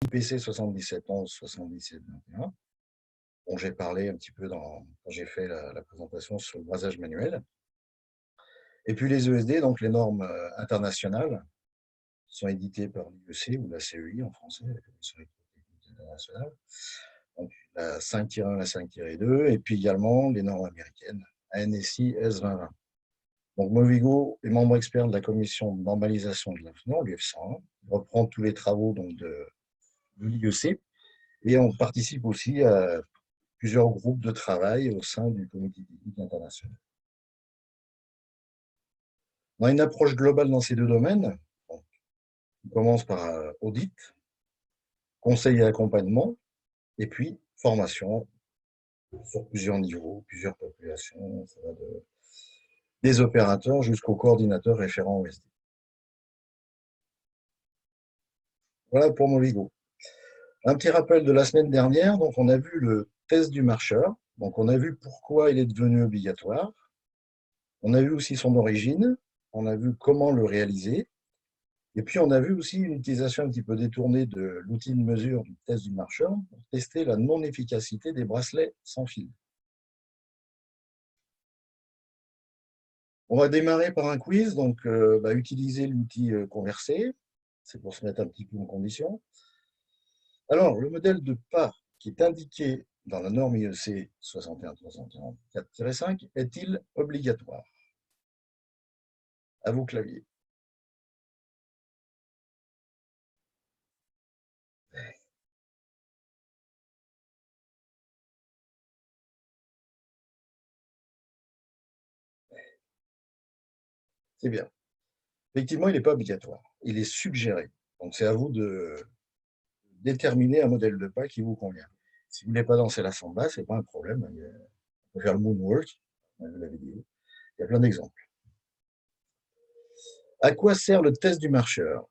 IPC 7711, 7721, dont j'ai parlé un petit peu quand j'ai fait la présentation sur le brasage manuel. Et puis les ESD, donc les normes internationales, qui sont éditées par l'IEC ou la CEI en français, la Commission électrotechnique internationale. Donc la 5-1, la 5-2, et puis également les normes américaines, ANSI S2020. Donc Movigo est membre expert de la commission de normalisation de l'avenant, l'UF101. Il reprend tous les travaux donc, de l'IEC, et on participe aussi à plusieurs groupes de travail au sein du comité technique international. On a une approche globale dans ces deux domaines. On commence par audit, conseil et accompagnement, et puis formation sur plusieurs niveaux, plusieurs populations, ça va des opérateurs jusqu'aux coordinateurs référents OSD. Voilà pour Movigo. Un petit rappel de la semaine dernière, donc on a vu le test du marcheur, donc on a vu pourquoi il est devenu obligatoire, on a vu aussi son origine, on a vu comment le réaliser, et puis on a vu aussi une utilisation un petit peu détournée de l'outil de mesure du test du marcheur pour tester la non-efficacité des bracelets sans fil. On va démarrer par un quiz, donc utiliser l'outil conversé, c'est pour se mettre un petit peu en condition. Alors, le modèle de pas qui est indiqué dans la norme IEC 61344-5 est-il obligatoire? À vos claviers. C'est bien. Effectivement, il n'est pas obligatoire. Il est suggéré. Donc, c'est à vous de déterminer un modèle de pas qui vous convient. Si vous ne voulez pas danser la samba, ce n'est pas un problème. On peut faire le moonwalk, on a vu la vidéo. Il y a plein d'exemples. À quoi sert le test du marcheur?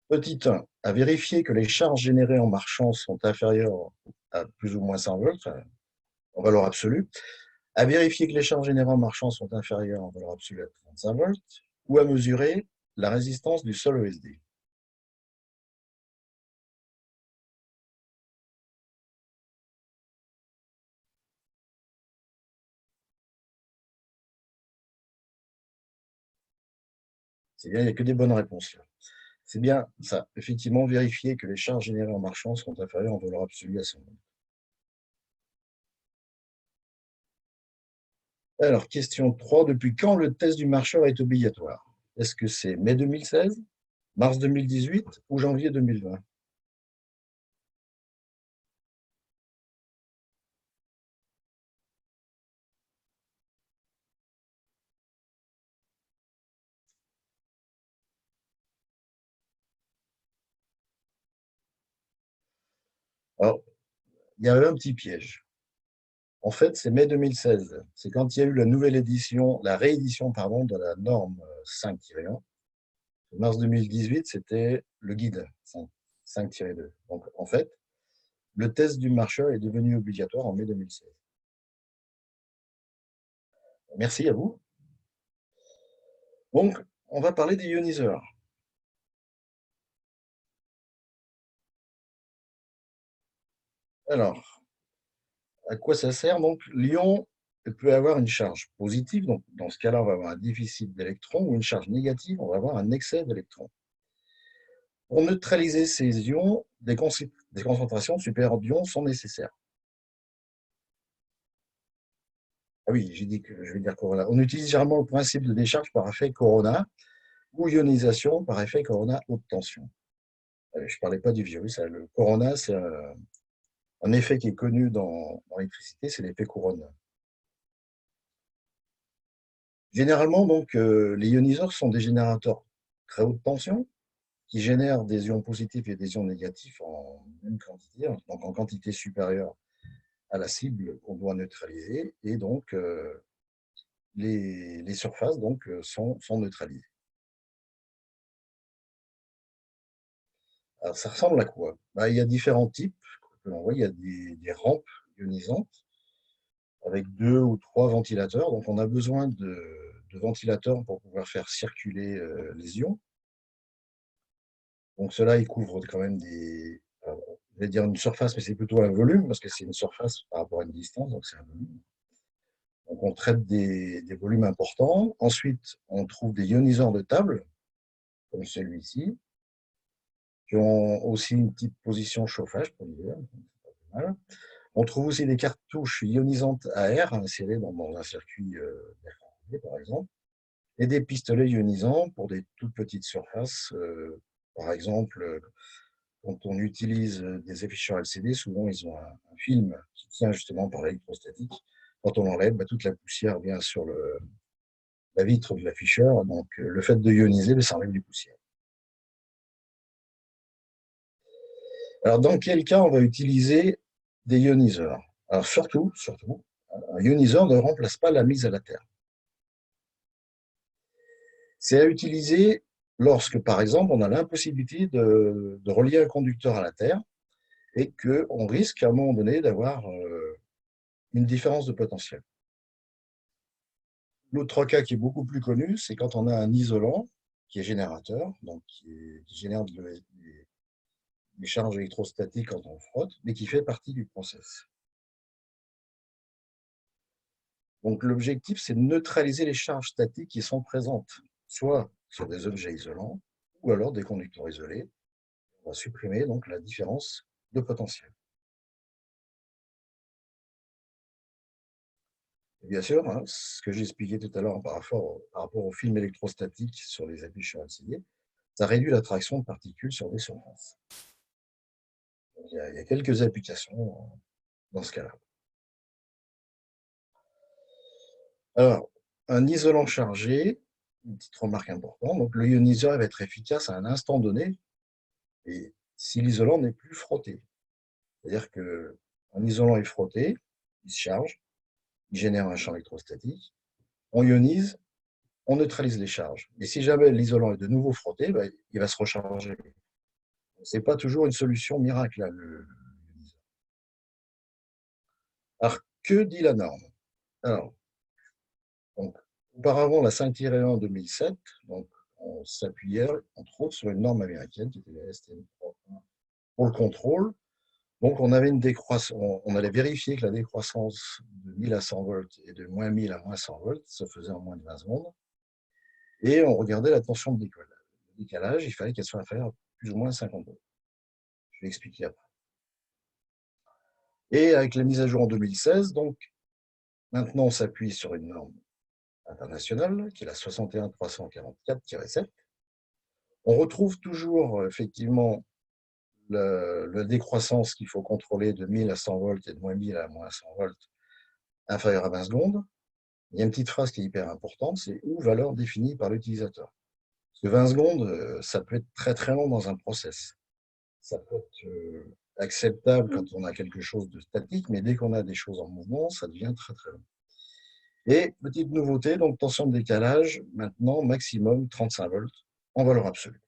Petit 1, à vérifier que les charges générées en marchant sont inférieures à plus ou moins 100 volts, en valeur absolue, à vérifier que les charges générées en marchant sont inférieures en valeur absolue à 35 volts, ou à mesurer la résistance du sol ESD. C'est bien, il n'y a que des bonnes réponses là. C'est bien ça, effectivement, vérifier que les charges générées en marchant sont inférieures en valeur absolue à 100 volts. Alors, question 3, depuis quand le test du marcheur est obligatoire? Est-ce que c'est mai 2016, mars 2018 ou janvier 2020? Alors, il y a eu un petit piège. En fait, c'est mai 2016. C'est quand il y a eu la nouvelle édition, la réédition, pardon, de la norme 5-1. Mars 2018, c'était le guide 5-2. Donc, en fait, le test du marcheur est devenu obligatoire en mai 2016. Merci à vous. Donc, on va parler des ioniseurs. Alors, à quoi ça sert? Donc, l'ion peut avoir une charge positive. Donc, dans ce cas-là, on va avoir un déficit d'électrons, ou une charge négative, on va avoir un excès d'électrons. Pour neutraliser ces ions, des concentrations supérieures d'ions sont nécessaires. Ah oui, j'ai dit que je vais dire Corona. On utilise généralement le principe de décharge par effet Corona ou ionisation par effet Corona haute tension. Je ne parlais pas du virus. Le Corona, c'est un effet qui est connu dans l'électricité, c'est l'effet Corona. Généralement, donc, les ioniseurs sont des générateurs très haute tension qui génèrent des ions positifs et des ions négatifs en même quantité, donc en quantité supérieure à la cible qu'on doit neutraliser, et donc les surfaces donc, sont neutralisées. Alors, ça ressemble à quoi? Il y a différents types que l'on voit. Il y a des rampes ionisantes avec 2 ou 3 ventilateurs. Donc, on a besoin de ventilateurs pour pouvoir faire circuler les ions. Donc, cela, ils couvrent quand même je vais dire une surface, mais c'est plutôt un volume, parce que c'est une surface par rapport à une distance, donc c'est un volume. Donc on traite des volumes importants. Ensuite, on trouve des ioniseurs de table, comme celui-ci, qui ont aussi une petite position chauffage pour l'hiver. On trouve aussi des cartouches ionisantes à air insérées dans un circuit d'air comprimé, par exemple, et des pistolets ionisants pour des toutes petites surfaces. Par exemple, quand on utilise des afficheurs LCD, souvent ils ont un film qui tient justement par l'électrostatique. Quand on l'enlève, toute la poussière vient sur la vitre de l'afficheur. Donc le fait de ioniser, ça enlève des poussières. Alors dans quel cas on va utiliser des ioniseurs? Alors surtout, un ioniseur ne remplace pas la mise à la terre. C'est à utiliser lorsque, par exemple, on a l'impossibilité de relier un conducteur à la terre et qu'on risque à un moment donné d'avoir une différence de potentiel. L'autre cas qui est beaucoup plus connu, c'est quand on a un isolant qui est générateur, donc qui génère des charges électrostatiques quand on frotte, mais qui fait partie du process. Donc l'objectif, c'est de neutraliser les charges statiques qui sont présentes, soit sur des objets isolants, ou alors des conducteurs isolés. On va supprimer donc la différence de potentiel. Et bien sûr, hein, ce que j'expliquais tout à l'heure par rapport au film électrostatique sur les afficheurs LCD, ça réduit l'attraction de particules sur des surfaces. Donc, il y a quelques applications dans ce cas-là. Alors, un isolant chargé, une petite remarque importante, donc le ioniseur va être efficace à un instant donné, et si l'isolant n'est plus frotté. C'est-à-dire qu'un isolant est frotté, il se charge, il génère un champ électrostatique, on ionise, on neutralise les charges. Et si jamais l'isolant est de nouveau frotté, il va se recharger. Ce n'est pas toujours une solution miracle, là, l'ioniseur. Alors, que dit la norme? Alors, donc, auparavant, la 5-1 2007, donc, on s'appuyait, entre autres, sur une norme américaine qui était la STM3 pour le contrôle. Donc, on avait une décroissance, on allait vérifier que la décroissance de 1000 à 100 volts et de moins 1000 à moins 100 volts se faisait en moins de 20 secondes. Et on regardait la tension de décollage. Le décalage, il fallait qu'elle soit inférieure à plus ou moins 50 volts. Je vais expliquer après. Et avec la mise à jour en 2016, donc, maintenant, on s'appuie sur une norme internationale qui est la 61344-7. On retrouve toujours effectivement la décroissance qu'il faut contrôler de 1000 à 100 volts et de moins 1000 à moins 100 volts inférieure à 20 secondes. Il y a une petite phrase qui est hyper importante, c'est ou valeur définie par l'utilisateur. Parce que 20 secondes, ça peut être très très long dans un process. Ça peut être acceptable quand on a quelque chose de statique, mais dès qu'on a des choses en mouvement, ça devient très très long. Et petite nouveauté, donc tension de décalage, maintenant maximum 35 volts en valeur absolue.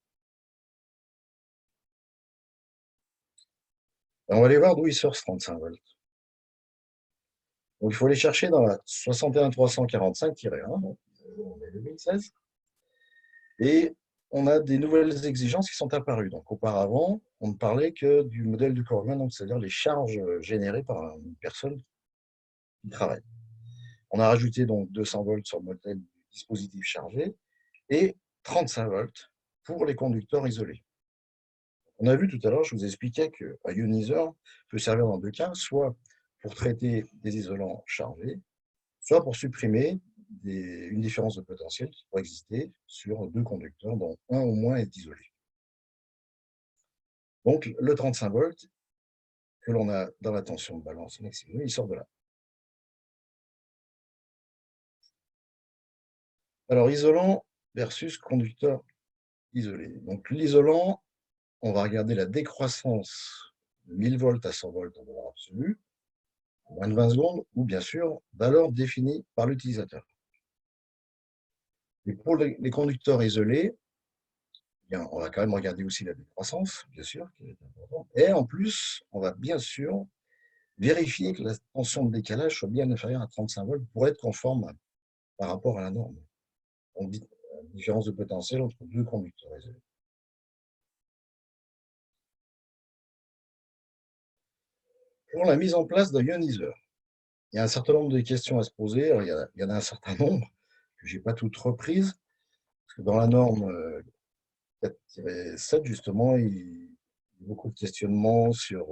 On va aller voir d'où il sort ce 35 volts. Donc il faut aller chercher dans la 61345-1, donc on est 2016, et on a des nouvelles exigences qui sont apparues. Donc auparavant, on ne parlait que du modèle du Corman, c'est-à-dire les charges générées par une personne qui travaille. On a rajouté donc 200 volts sur le modèle du dispositif chargé et 35 volts pour les conducteurs isolés. On a vu tout à l'heure, je vous expliquais qu'un ioniseur peut servir dans deux cas, soit pour traiter des isolants chargés, soit pour supprimer une différence de potentiel qui pourrait exister sur deux conducteurs dont un au moins est isolé. Donc le 35 volts que l'on a dans la tension de balance maximum, il sort de là. Alors isolant versus conducteur isolé. Donc l'isolant, on va regarder la décroissance de 1000 volts à 100 volts en valeur absolue, en moins de 20 secondes, ou bien sûr, valeur définie par l'utilisateur. Et pour les conducteurs isolés, bien, on va quand même regarder aussi la décroissance, bien sûr, qui est importante. Et en plus, on va bien sûr vérifier que la tension de décalage soit bien inférieure à 35 volts pour être conforme par rapport à la norme. On dit différence de potentiel entre deux conducteurs isolés. Pour la mise en place d'un ioniseur, il y a un certain nombre de questions à se poser. Alors, il y en a un certain nombre que je n'ai pas toutes reprises, parce que dans la norme 4-7, justement, il y a beaucoup de questionnements sur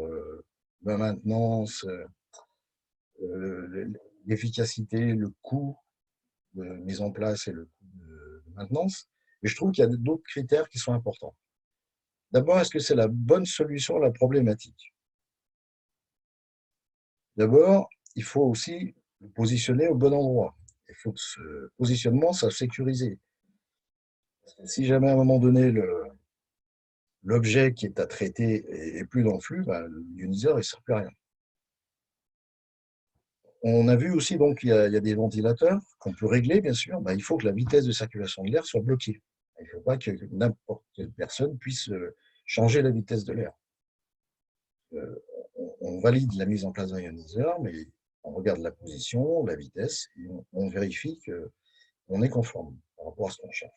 la maintenance, l'efficacité, le coût de mise en place et le coût de maintenance. Mais je trouve qu'il y a d'autres critères qui sont importants. D'abord, est-ce que c'est la bonne solution à la problématique? D'abord, il faut aussi le positionner au bon endroit. Il faut que ce positionnement soit sécurisé. Si jamais à un moment donné, l'objet qui est à traiter est plus dans le flux, ben, l'ioniseur ne sert plus à rien. On a vu aussi donc il y a des ventilateurs qu'on peut régler, bien sûr. Ben, il faut que la vitesse de circulation de l'air soit bloquée. Il ne faut pas que n'importe quelle personne puisse changer la vitesse de l'air. On valide la mise en place d'un ioniseur, mais on regarde la position, la vitesse, et on vérifie qu'on est conforme par rapport à ce qu'on cherche.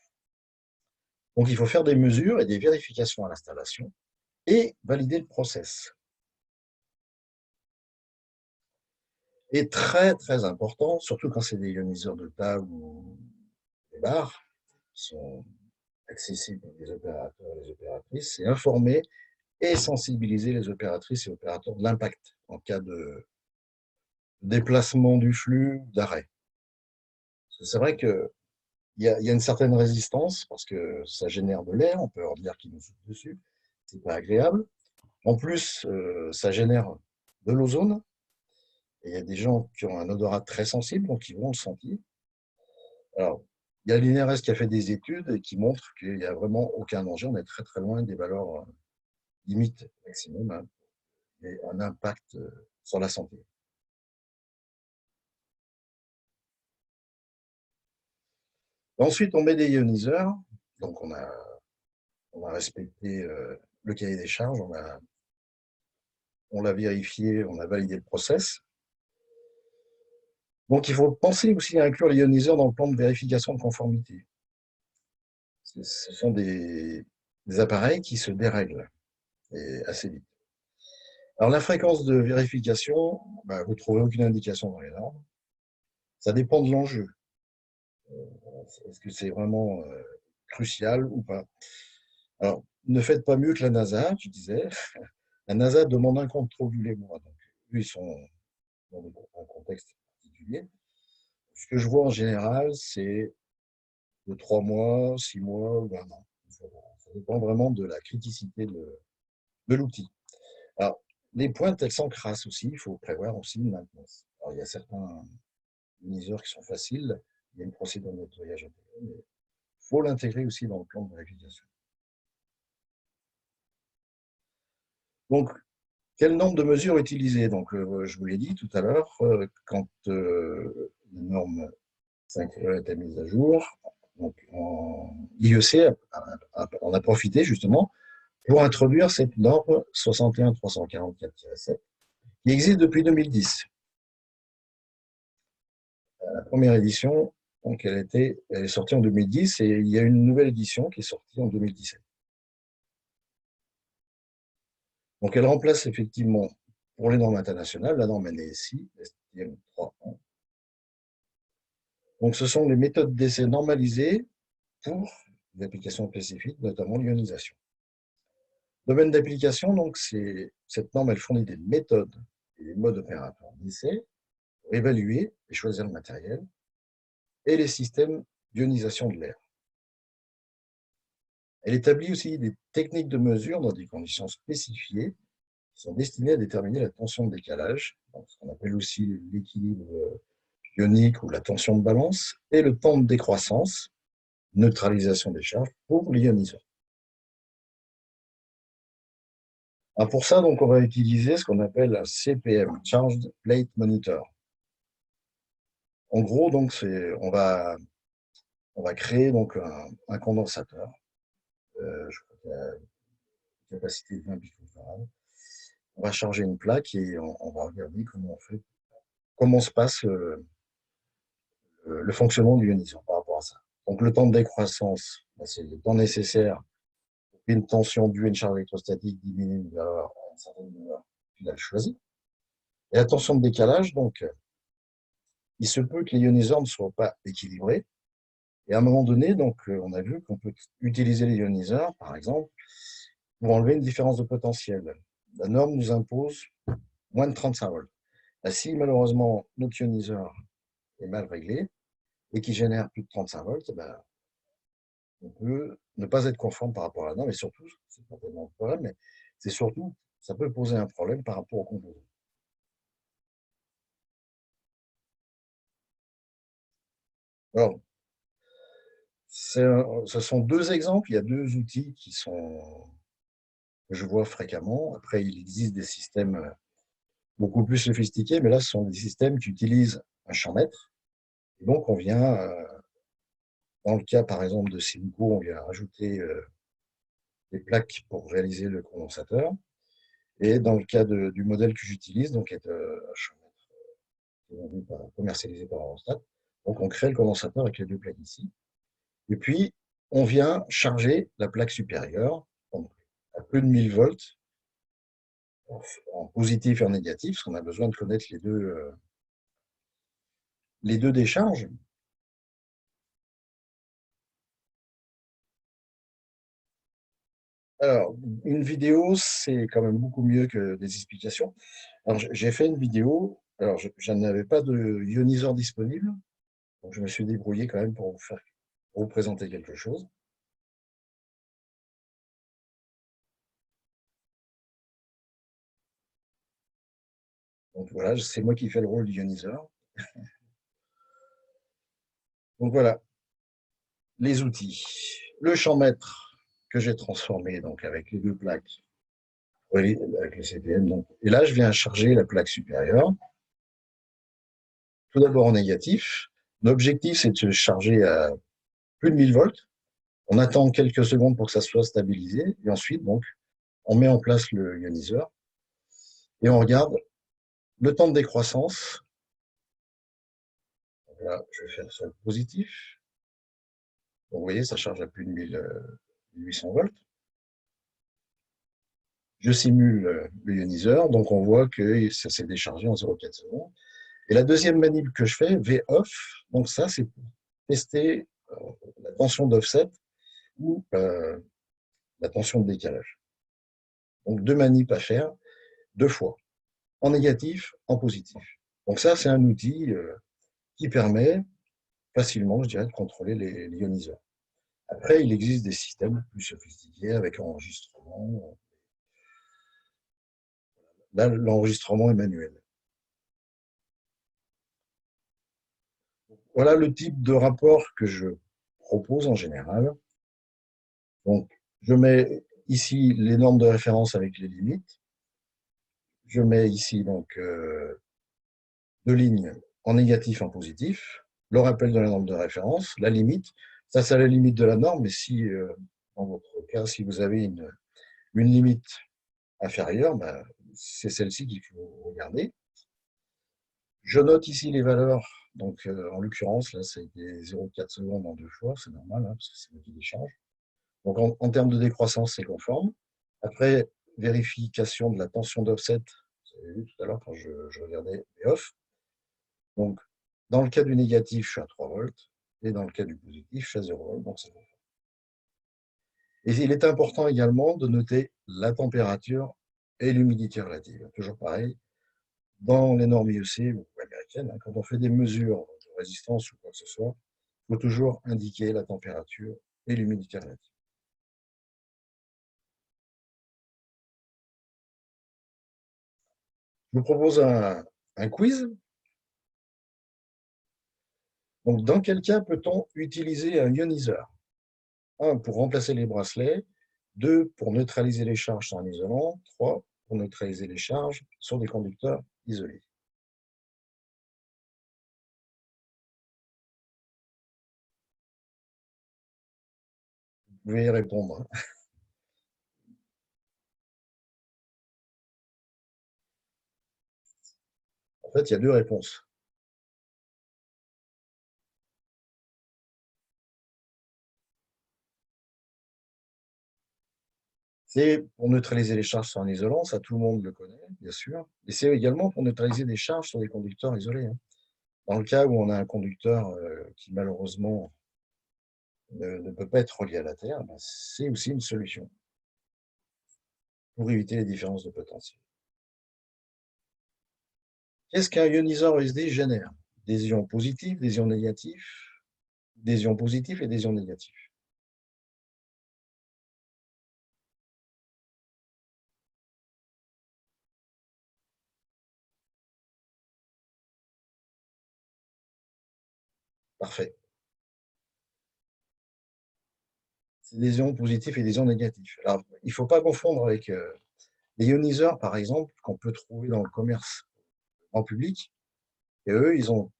Donc il faut faire des mesures et des vérifications à l'installation et valider le process. Et très très important, surtout quand c'est des ioniseurs de table ou des bars, qui sont accessibles pour les opérateurs et les opératrices, c'est informer et sensibiliser les opératrices et opérateurs de l'impact en cas de déplacement du flux, d'arrêt. C'est vrai qu'il y a une certaine résistance parce que ça génère de l'air, on peut avoir de l'air qui nous souffle dessus, c'est pas agréable. En plus, ça génère de l'ozone, et il y a des gens qui ont un odorat très sensible, donc ils vont le sentir. Alors, il y a l'INRS qui a fait des études et qui montrent qu'il n'y a vraiment aucun danger, on est très très loin des valeurs limites maximum, hein, et un impact sur la santé. Ensuite, on met des ioniseurs, donc on a respecté le cahier des charges, on l'a vérifié, on a validé le process. Donc, il faut penser aussi à inclure les ioniseurs dans le plan de vérification de conformité. Ce sont des appareils qui se dérèglent et assez vite. Alors, la fréquence de vérification, bah, vous ne trouvez aucune indication dans les normes. Ça dépend de l'enjeu. Est-ce que c'est vraiment crucial ou pas? Alors, ne faites pas mieux que la NASA, tu disais. La NASA demande un compte trop tous les mois. Donc, eux, ils sont dans un contexte particulier. Ce que je vois en général, c'est de 3 mois, 6 mois ou 1 an. Ça dépend vraiment de la criticité de l'outil. Alors, les pointes, elles s'encrassent aussi. Il faut prévoir aussi une maintenance. Alors, il y a certains ioniseurs qui sont faciles. Il y a une procédure de nettoyage intégrée, mais il faut l'intégrer aussi dans le plan de vérification. Donc, quel nombre de mesures utiliser? Donc, je vous l'ai dit tout à l'heure, quand la norme 5E était mise à jour, donc l'IEC en a profité justement pour introduire cette norme 61344-7 qui existe depuis 2010. La première édition, donc elle est sortie en 2010 et il y a une nouvelle édition qui est sortie en 2017. Donc elle remplace effectivement pour les normes internationales la norme NSI, STM 3.1. Donc ce sont les méthodes d'essai normalisées pour des applications spécifiques, notamment l'ionisation. Domaine d'application, donc cette norme, elle fournit des méthodes et des modes opératoires d'essai pour évaluer et choisir le matériel et les systèmes d'ionisation de l'air. Elle établit aussi des techniques de mesure dans des conditions spécifiées qui sont destinées à déterminer la tension de décalage, ce qu'on appelle aussi l'équilibre ionique ou la tension de balance, et le temps de décroissance, neutralisation des charges pour l'ioniseur. Pour ça, donc, on va utiliser ce qu'on appelle un CPM, Charged Plate Monitor. En gros, donc, on va créer donc un condensateur. Je crois qu'il a une capacité de 20 picofarad. On va charger une plaque et on va regarder comment se passe le fonctionnement du ioniseur par rapport à ça. Donc, le temps de décroissance, c'est le temps nécessaire pour qu'une tension due à une charge électrostatique diminue vers une certaine valeur qu'il a choisie. Et la tension de décalage, donc, il se peut que les ioniseurs ne soient pas équilibrés. Et à un moment donné, donc, on a vu qu'on peut utiliser les ioniseurs, par exemple, pour enlever une différence de potentiel. La norme nous impose moins de 35 volts. Si malheureusement notre ioniseur est mal réglé et qui génère plus de 35 volts, ben, on peut ne pas être conforme par rapport à la norme, et surtout, c'est pas tellement le problème, mais c'est surtout, ça peut poser un problème par rapport au composant. Alors, ce sont deux exemples, il y a deux outils que je vois fréquemment. Après, il existe des systèmes beaucoup plus sophistiqués, mais là, ce sont des systèmes qui utilisent un champ mètre. Et donc, on vient, dans le cas par exemple de Simco, on vient rajouter des plaques pour réaliser le condensateur. Et dans le cas du modèle que j'utilise, donc est un champ mètre commercialisé par Eurostat, donc on crée le condensateur avec les deux plaques ici. Et puis, on vient charger la plaque supérieure donc, à plus de 1000 volts en positif et en négatif, parce qu'on a besoin de connaître les deux décharges. Alors, une vidéo, c'est quand même beaucoup mieux que des explications. Alors, j'ai fait une vidéo, alors je n'avais pas de ioniseur disponible, donc je me suis débrouillé quand même pour vous présenter quelque chose. Donc voilà, c'est moi qui fais le rôle d'ioniseur. Donc voilà, les outils. Le champ mètre que j'ai transformé donc avec les deux plaques, oui, avec le CPM. Donc. Et là, je viens charger la plaque supérieure. Tout d'abord en négatif. L'objectif, c'est de se charger à plus de 1000 volts. On attend quelques secondes pour que ça soit stabilisé. Et ensuite, donc, on met en place le ioniseur et on regarde le temps de décroissance. Là, je vais faire sur le positif. Donc, vous voyez, ça charge à plus de 1800 volts. Je simule le ioniseur, donc on voit que ça s'est déchargé en 0,4 secondes. Et la deuxième manip que je fais, V-off, donc ça, c'est pour tester la tension d'offset ou la tension de décalage. Donc deux manips à faire, deux fois, en négatif, en positif. Donc ça, c'est un outil qui permet facilement, je dirais, de contrôler les ioniseurs. Après, il existe des systèmes plus sophistiqués avec enregistrement. Là, l'enregistrement est manuel. Voilà le type de rapport que je propose en général. Donc, je mets ici les normes de référence avec les limites. Je mets ici donc deux lignes en négatif, en positif. Le rappel de la norme de référence, la limite. Ça, c'est la limite de la norme, mais si, dans votre cas, si vous avez une limite inférieure, ben, c'est celle-ci qu'il faut regarder. Je note ici les valeurs. Donc, en l'occurrence, là, ça a été 0,4 secondes en deux fois. C'est normal, hein, parce que c'est moi qui décharge. Donc, en termes de décroissance, c'est conforme. Après, vérification de la tension d'offset. Vous avez vu tout à l'heure quand je regardais les off. Donc, dans le cas du négatif, je suis à 3 volts. Et dans le cas du positif, je suis à 0 volts. Donc, c'est conforme. Et il est important également de noter la température et l'humidité relative. Toujours pareil, dans les normes IEC ou américaines, hein, quand on fait des mesures de résistance ou quoi que ce soit, il faut toujours indiquer la température et l'humidité relative. Je vous propose un quiz. Donc, dans quel cas peut-on utiliser un ioniseur? Un, pour remplacer les bracelets. Deux, pour neutraliser les charges sur un isolant. Trois, pour neutraliser les charges sur des conducteurs isolés. Vous pouvez y répondre. En fait, il y a deux réponses. C'est pour neutraliser les charges sur un isolant, ça tout le monde le connaît, bien sûr. Et c'est également pour neutraliser des charges sur des conducteurs isolés, hein. Dans le cas où on a un conducteur qui malheureusement ne peut pas être relié à la Terre, ben, c'est aussi une solution pour éviter les différences de potentiel. Qu'est-ce qu'un ioniseur ESD génère? Des ions positifs, des ions négatifs, des ions positifs et des ions négatifs. Parfait. C'est des ions positifs et des ions négatifs. Alors, il ne faut pas confondre avec les ioniseurs, par exemple, qu'on peut trouver dans le commerce en public. Et eux, ils ont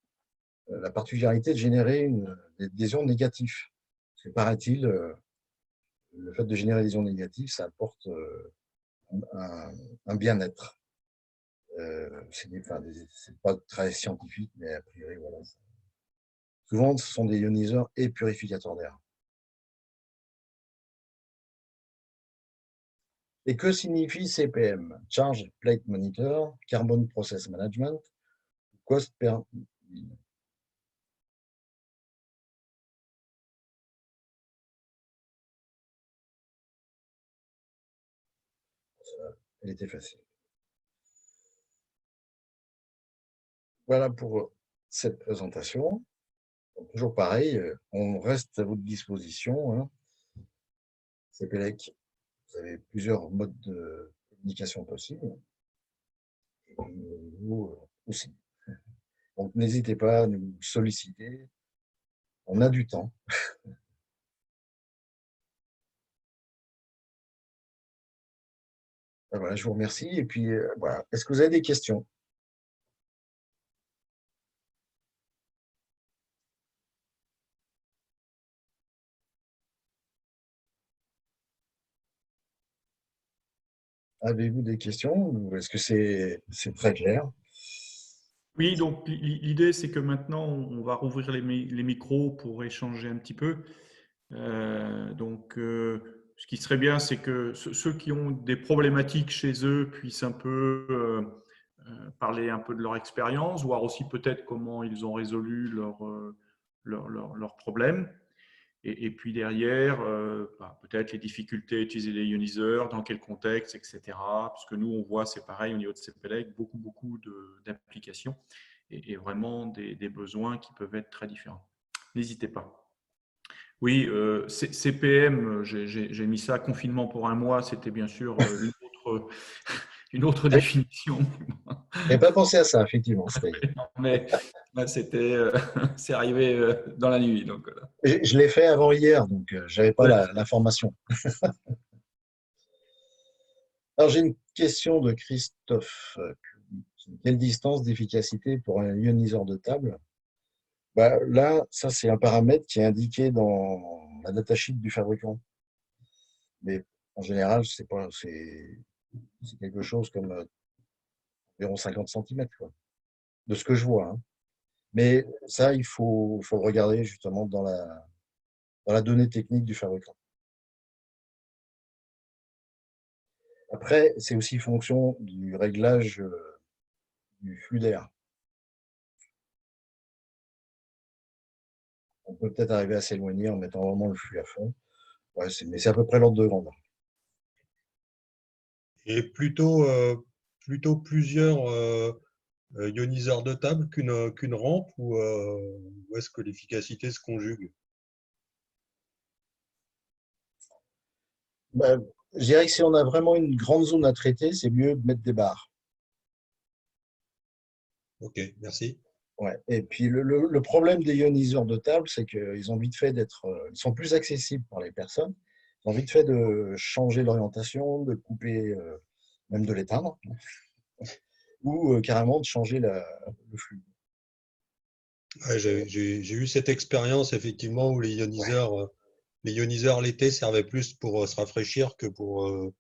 la particularité de générer des ions négatifs. Parce que, paraît-il, le fait de générer des ions négatifs, ça apporte un bien-être. C'est pas très scientifique, mais a priori, voilà. Souvent, ce sont des ioniseurs et purificateurs d'air. Et que signifie CPM? Charge Plate Monitor, Carbon Process Management, Cost per... Elle était facile. Voilà pour cette présentation. Donc, toujours pareil, on reste à votre disposition, hein. CPLEC, vous avez plusieurs modes de communication possibles. Et nous aussi. Donc, n'hésitez pas à nous solliciter. On a du temps. Voilà, je vous remercie. Et puis, voilà. Est-ce que vous avez des questions? Avez-vous des questions ou est-ce que c'est très clair? Oui, donc l'idée, c'est que maintenant, on va rouvrir les micros pour échanger un petit peu. Ce qui serait bien, c'est que ceux qui ont des problématiques chez eux puissent un peu parler un peu de leur expérience, voir aussi peut-être comment ils ont résolu leurs problèmes. Et puis derrière, peut-être les difficultés à utiliser les ioniseurs, dans quel contexte, etc. Parce que nous, on voit, c'est pareil au niveau de CPLEC, beaucoup d'applications et vraiment des besoins qui peuvent être très différents. N'hésitez pas. Oui, CPM, j'ai mis ça confinement pour un mois, c'était bien sûr une autre définition. Je n'avais pas pensé à ça, effectivement. Mais là, c'est arrivé dans la nuit. Donc, voilà. Je l'ai fait avant hier, donc je n'avais pas Ouais. l'information. Alors, j'ai une question de Christophe. Quelle distance d'efficacité pour un ioniseur de table? Bah, là, ça, c'est un paramètre qui est indiqué dans la datasheet du fabricant. Mais en général, c'est quelque chose comme environ 50 centimètres, quoi, de ce que je vois, hein. Mais ça, il faut le regarder justement dans la donnée technique du fabricant. Après, c'est aussi fonction du réglage du flux d'air. On peut peut-être arriver à s'éloigner en mettant vraiment le flux à fond. Ouais, mais c'est à peu près l'ordre de grandeur. Et plutôt plusieurs ioniseurs de table qu'une rampe ou est-ce que l'efficacité se conjugue? Bah, je dirais que si on a vraiment une grande zone à traiter, c'est mieux de mettre des barres. Ok, merci. Ouais. Et puis le problème des ioniseurs de table, c'est qu'ils ont vite fait ils sont plus accessibles par les personnes. Ils ont vite fait de changer l'orientation, de couper, même de l'éteindre, ou carrément de changer le flux. Ouais, j'ai eu cette expérience effectivement où les ioniseurs l'été servaient plus pour se rafraîchir que pour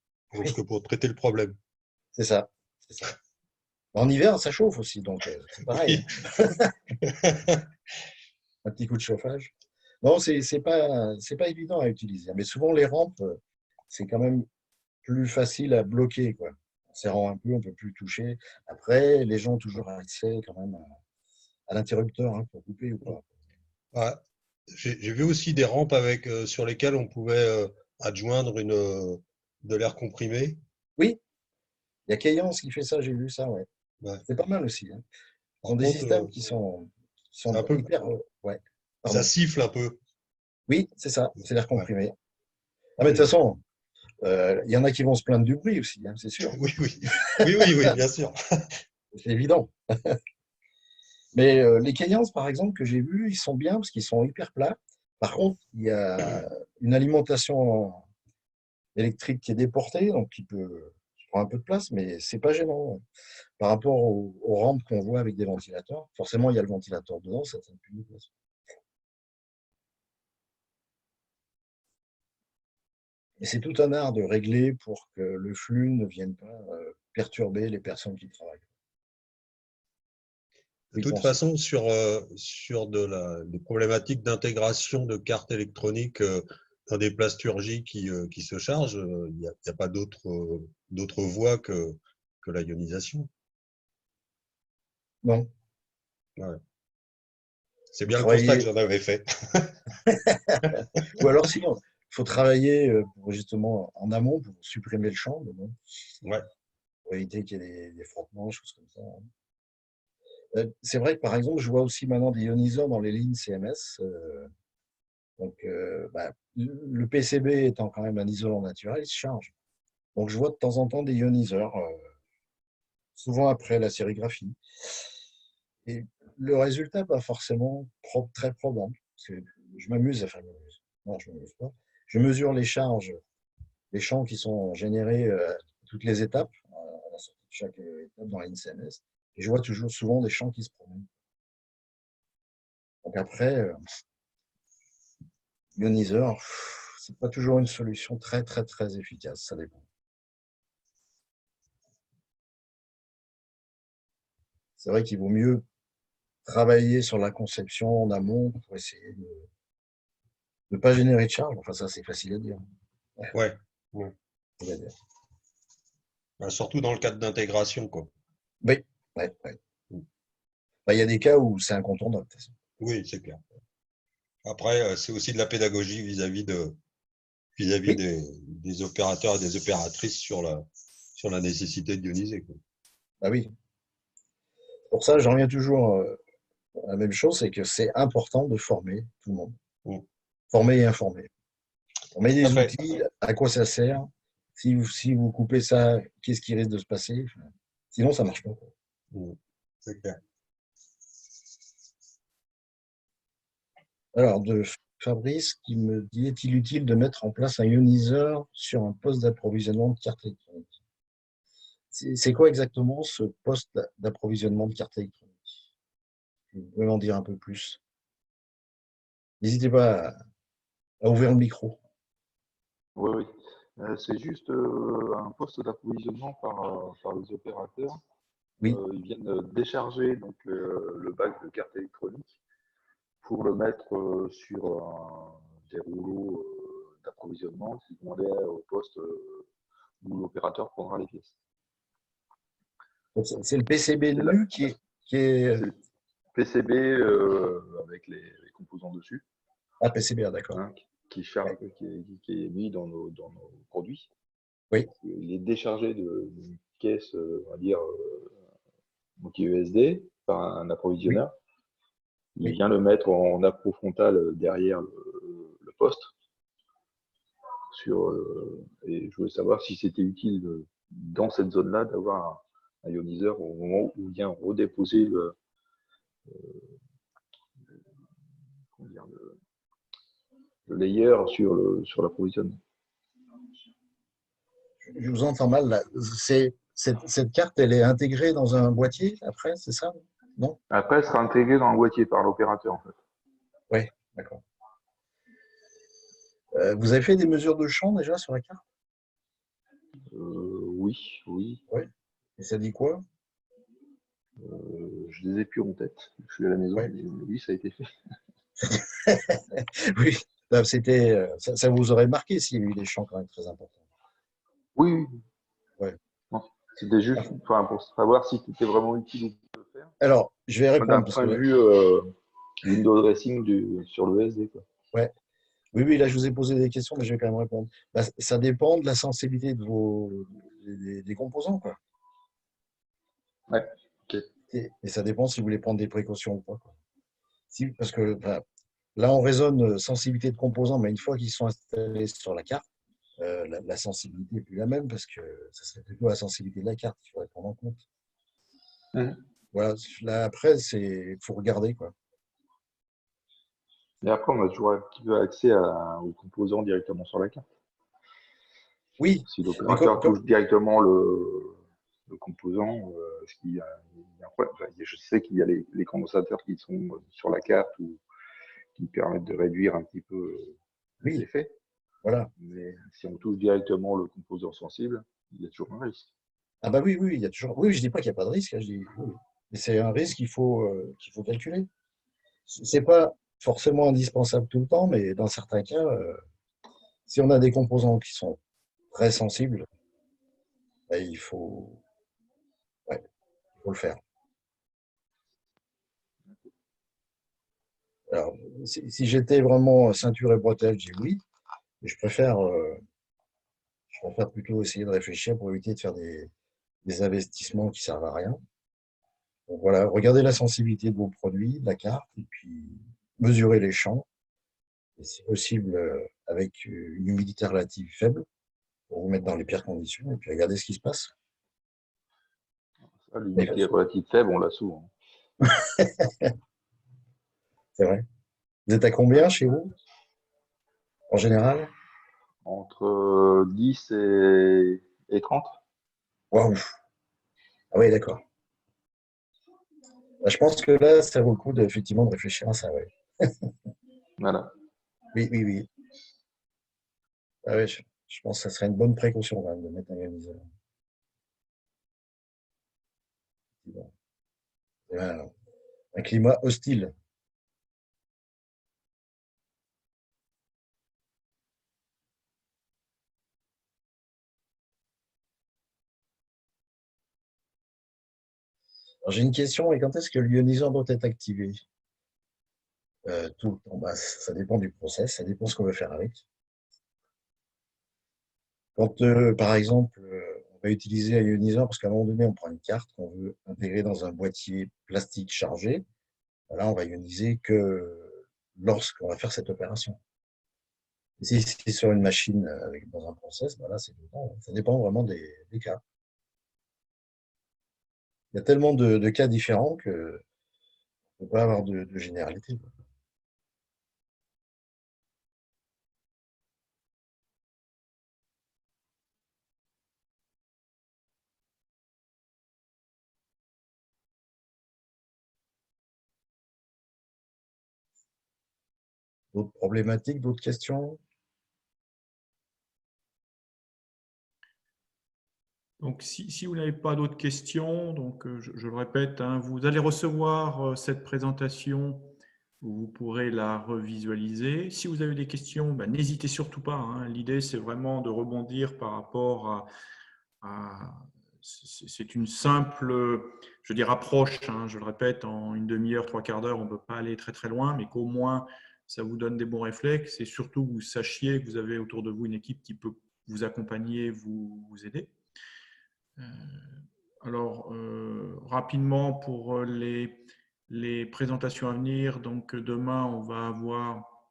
traiter le problème. C'est ça, c'est ça. En hiver, ça chauffe aussi, donc c'est pareil, Oui. hein. Un petit coup de chauffage. Non, c'est pas évident à utiliser. Mais souvent, les rampes, c'est quand même plus facile à bloquer, quoi. En serrant un peu, on ne peut plus toucher. Après, les gens ont toujours accès quand même à l'interrupteur pour couper ou pas. Ouais. J'ai vu aussi des rampes avec, sur lesquelles on pouvait adjoindre de l'air comprimé. Oui, il y a Keyence qui fait ça, j'ai vu ça, ouais. Ouais. C'est pas mal aussi. Hein. Ce Par sont des contre, systèmes qui c'est un sont peu, hyper. Ouais, ça pardon. siffle un peu. Oui, c'est ça, c'est l'air Ouais. comprimé. Ah, mais de toute façon, il y en a qui vont se plaindre du bruit aussi, c'est sûr. Oui, oui, oui, oui, oui, bien sûr. C'est évident. Mais les Keyence, par exemple, que j'ai vus, ils sont bien parce qu'ils sont hyper plats. Par contre, il y a une alimentation électrique qui est déportée, donc qui prend un peu de place, mais c'est pas gênant. Par rapport aux rampes qu'on voit avec des ventilateurs, forcément, il y a le ventilateur dedans, ça tient plus de place. Et c'est tout un art de régler pour que le flux ne vienne pas perturber les personnes qui travaillent. De Faut y toute penser. façon, sur des problématiques d'intégration de cartes électroniques dans des plasturgies qui se chargent, il n'y a pas d'autre voie que la ionisation. Non. Ouais. C'est Faut bien le constat que travailler. j'en avais fait. Ou alors sinon, il faut travailler pour justement en amont pour supprimer le champ, mais bon, Ouais. pour éviter qu'il y ait des frottements, des choses comme ça. C'est vrai que par exemple, je vois aussi maintenant des ioniseurs dans les lignes CMS. Donc, le PCB étant quand même un isolant naturel, il se charge. Donc, je vois de temps en temps des ioniseurs, souvent après la sérigraphie. Et le résultat, pas forcément très probant. Parce que je m'amuse, enfin, non, je ne m'amuse pas. Je mesure les charges, les champs qui sont générés à toutes les étapes, à la sortie de chaque étape dans la ligne CMS. Et je vois toujours souvent des champs qui se promènent. Donc après, ioniseur, c'est pas toujours une solution très, très, très efficace. Ça dépend. C'est vrai qu'il vaut mieux travailler sur la conception en amont pour essayer de ne pas générer de charge. Enfin, ça, c'est facile à dire. Ouais. Ouais. On va dire. Ben, surtout dans le cadre d'intégration, quoi. Oui, ouais, ouais. Il y a des cas où c'est incontournable. De toute façon. Oui, c'est clair. Après, c'est aussi de la pédagogie vis-à-vis Oui, des opérateurs et des opératrices sur la nécessité de ioniser, quoi. bah oui. Pour ça, j'en reviens toujours à la même chose, c'est que c'est important de former tout le monde. Mm. Former et informer. On met Tout à des fait. outils, à quoi ça sert? Si vous coupez ça, qu'est-ce qui risque de se passer? Enfin, sinon, ça ne marche pas. Mm. C'est clair. Alors, de Fabrice qui me dit, est-il utile de mettre en place un ioniseur sur un poste d'approvisionnement de carte électronique? C'est quoi exactement ce poste d'approvisionnement de carte électronique? Vous pouvez m'en dire un peu plus? N'hésitez pas à ouvrir le micro. Oui, oui. C'est juste un poste d'approvisionnement par les opérateurs. Oui, Ils viennent décharger donc, le bac de carte électronique pour le mettre sur des rouleaux d'approvisionnement qui vont aller au poste où l'opérateur prendra les pièces. c'est le PCB C'est la- nu qui est... c'est le PCB avec les composants dessus, Ah, PCB, d'accord. hein, qui, charge, Ouais. qui est mis dans nos produits. Oui, Il est déchargé d'une caisse, on va dire, qui est USD par un oui, approvisionneur. Il oui. vient le mettre en appro frontal derrière le poste. Et je voulais savoir si c'était utile dans cette zone-là d'avoir un ioniseur au moment où vient redéposer le layer sur l'approvisionnement. Je vous entends mal là. Cette carte, elle est intégrée dans un boîtier après, c'est ça? Non? Après, elle sera intégrée dans le boîtier par l'opérateur, en fait. Oui, d'accord. Vous avez fait des mesures de champ déjà sur la carte? Oui, oui. Oui. Et ça dit quoi? Je les ai plus en tête. Je suis à la maison, Ouais. mais oui, ça a été fait. Oui, ça vous aurait marqué s'il y a eu des champs quand même très importants. Oui, oui. Ouais. Non, c'était juste pour savoir si c'était vraiment utile ou pas de le faire. Alors, je vais D'un répondre parce point de que vue window dressing sur le SD, quoi. ouais. Oui, oui, là, je vous ai posé des questions, mais je vais quand même répondre. Bah, ça dépend de la sensibilité des composants, quoi. Ouais, ok. Et ça dépend si vous voulez prendre des précautions ou pas, quoi. Parce que enfin, là, on raisonne sensibilité de composants, mais une fois qu'ils sont installés sur la carte, la sensibilité n'est plus la même parce que ça serait plutôt la sensibilité de la carte qu'il faudrait prendre en compte. Mhm. Voilà, là, après, il faut regarder, quoi. Et après, on a toujours un petit peu accès aux composants directement sur la carte. Oui, Si mais l'opérateur touche directement le composant, est-ce qu'il y a, un problème? Enfin, je sais qu'il y a les condensateurs qui sont sur la carte ou qui permettent de réduire un petit peu les oui, effets. voilà. Mais si on touche directement le composant sensible, il y a toujours un risque. Ah bah oui, oui, il y a toujours. Oui, je dis pas qu'il n'y a pas de risque, hein, je dis oui, oui. Mais c'est un risque qu'il faut calculer. C'est pas forcément indispensable tout le temps, mais dans certains cas, si on a des composants qui sont très sensibles, bah, ouais, il faut le faire. Alors, si j'étais vraiment ceinture et bretelles, je dis oui, mais je préfère plutôt essayer de réfléchir pour éviter de faire des investissements qui servent à rien. Donc voilà, regardez la sensibilité de vos produits, de la carte, et puis mesurez les champs, et si possible avec une humidité relative faible, pour vous mettre dans les pires conditions, et puis regardez ce qui se passe. Mais L'humidité relative faible, on l'a souvent. c'est vrai. Vous êtes à combien chez vous, en général? Entre 10 et 30. Waouh! Ah oui, d'accord. Bah, je pense que là, ça vaut le coup effectivement de réfléchir à ça, ouais. Voilà. Oui, oui, oui. Ah ouais, je pense que ça serait une bonne précaution quand même, de mettre un ioniseur. Bon. C'est un climat hostile. Alors, j'ai une question, et quand est-ce que l'ioniseur doit être activé? Tout le temps. Bah, ça dépend du process, ça dépend ce qu'on veut faire avec. Quand, par exemple, on va utiliser un ioniseur, parce qu'à un moment donné, on prend une carte qu'on veut intégrer dans un boîtier plastique chargé, là, on va ioniser que lorsqu'on va faire cette opération. Et si c'est sur une machine dans un process, bah là, c'est tout le temps. Ça dépend vraiment des cas. Il y a tellement de cas différents qu'on ne peut pas avoir de généralité, quoi. D'autres problématiques, d'autres questions? Donc, si vous n'avez pas d'autres questions, donc je le répète, hein, vous allez recevoir cette présentation, vous pourrez la revisualiser. Si vous avez des questions, ben, n'hésitez surtout pas, hein. L'idée, c'est vraiment de rebondir par rapport c'est une simple, je veux dire, approche, hein, je le répète, en une demi-heure, trois quarts d'heure, on ne peut pas aller très très loin, mais qu'au moins ça vous donne des bons réflexes et surtout que vous sachiez que vous avez autour de vous une équipe qui peut vous accompagner, vous aider. Alors, rapidement pour les présentations à venir, donc demain, on va avoir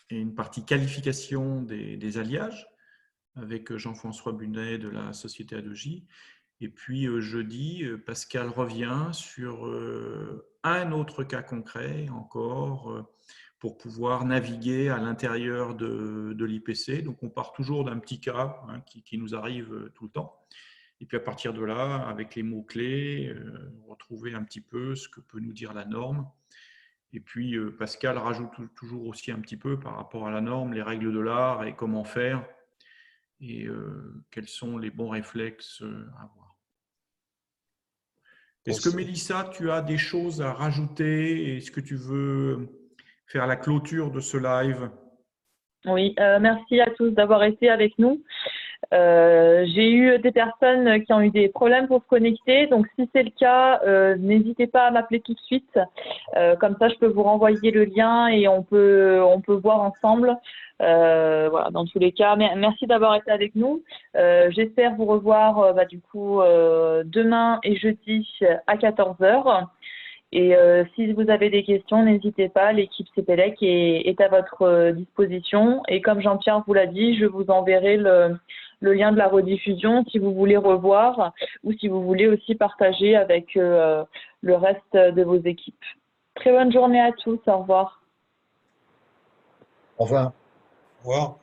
une partie qualification des alliages avec Jean-François Bunet de la société A2J. Et puis jeudi, Pascal revient sur un autre cas concret encore pour pouvoir naviguer à l'intérieur de l'IPC. Donc on part toujours d'un petit cas, hein, qui nous arrive tout le temps. Et puis à partir de là, avec les mots-clés, retrouver un petit peu ce que peut nous dire la norme. Et puis Pascal rajoute toujours aussi un petit peu par rapport à la norme, les règles de l'art et comment faire et quels sont les bons réflexes à avoir. Est-ce que Mélissa, tu as des choses à rajouter? Est-ce que tu veux faire la clôture de ce live? Oui, merci à tous d'avoir été avec nous. J'ai eu des personnes qui ont eu des problèmes pour se connecter. Donc, si c'est le cas, n'hésitez pas à m'appeler tout de suite. Comme ça, je peux vous renvoyer le lien et on peut voir ensemble. Voilà, dans tous les cas, merci d'avoir été avec nous. J'espère vous revoir du coup demain et jeudi à 14 h. Et si vous avez des questions, n'hésitez pas, l'équipe CPLEC est à votre disposition. Et comme Jean-Pierre vous l'a dit, je vous enverrai le lien de la rediffusion si vous voulez revoir ou si vous voulez aussi partager avec le reste de vos équipes. Très bonne journée à tous, au revoir. Au revoir. Au revoir.